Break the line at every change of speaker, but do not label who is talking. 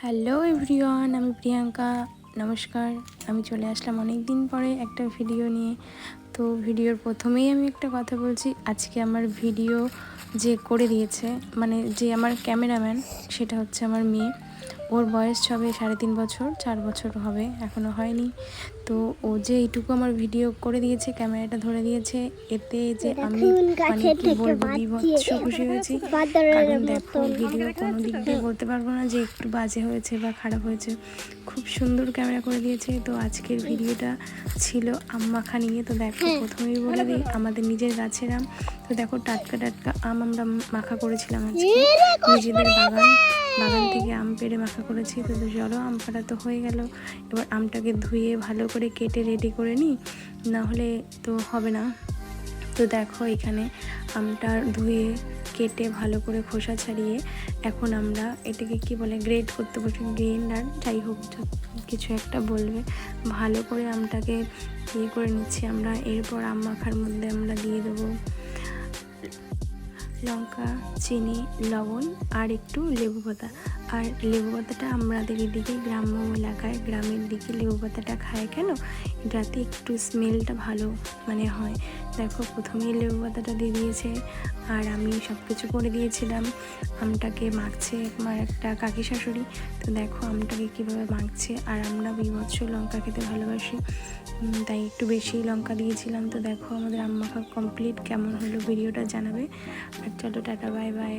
Hello everyone, আমি প্রিয়াঙ্কা। নমস্কার। আমি চলে আসলাম অনেক দিন পরে একটা ভিডিও নিয়ে। তো ভিডিওর প্রথমেই আমি একটা কথা বলছি, আজকে আমার ভিডিও যে করে দিয়েছে, মানে যে আমার ক্যামেরাম্যান, সেটা হচ্ছে আমার মেয়ে। ওর বয়স হবে 3.5 বছর, 4 বছর হবে, এখনও হয়নি। তো ও যে এইটুকু আমার ভিডিও করে দিয়েছে, ক্যামেরাটা ধরে দিয়েছে, এতে যে আমি মানে কি বলবো, বিভৎস খুশি হয়েছি। কারণ দেখো, ভিডিও কোনো দিক দিয়ে বলতে পারবো না যে একটু বাজে হয়েছে বা খারাপ হয়েছে, খুব সুন্দর ক্যামেরা করে দিয়েছে। তো আজকের ভিডিওটা ছিল আম মাখা নিয়ে। তো দেখো, প্রথমেই বলে দিই, আমাদের নিজের গাছের আম। তো দেখো, টাটকা টাটকা আম আমরা মাখা করেছিলাম আজকে, নিজেদের বাগান থেকে আম পেড়ে মাখা করেছি। তো চলো, আম কাটা তো হয়ে গেল, এবার আমটাকে ধুয়ে ভালো করে কেটে রেডি করে নিই, না হলে তো হবে না। তো দেখো, এখানে আমটা ধুয়ে কেটে ভালো করে খোসা ছাড়িয়ে এখন আমরা এটাকে কি বলে, গ্রেড করতে বসে, গ্রেন্ডার যাই হোক, কিছু একটা বলবে, ভালো করে আমটাকে ইয়ে করে নিচ্ছি আমরা। এরপর আম মাখার মধ্যে আমরা দিয়ে দেবো লঙ্কা, চিনি, লবণ আর একটু লেবু পাতা। আর লেবু পাতাটা আমাদের এদিকে গ্রাম্য এলাকায়, গ্রামের দিকে লেবু পাতাটা খায় কেন, এটাতে একটু স্মেলটা ভালো মানে হয়। দেখো, প্রথমেই লেবু পাতাটা দিয়ে দিয়েছে, আর আমি সব কিছু করে দিয়েছিলাম। আমটাকে মাখছে আমার একটা কাকি শাশুড়ি। তো দেখো আমটাকে কীভাবে মাখছে। আর আমরা বিভৎস লঙ্কা খেতে ভালোবাসি, তাই একটু বেশি লঙ্কা দিয়েছিলাম। তো দেখো, আমাদের আম মাখা কমপ্লিট। কেমন হলো ভিডিওটা জানাবে। আর চলো, টাটা, বাই বাই।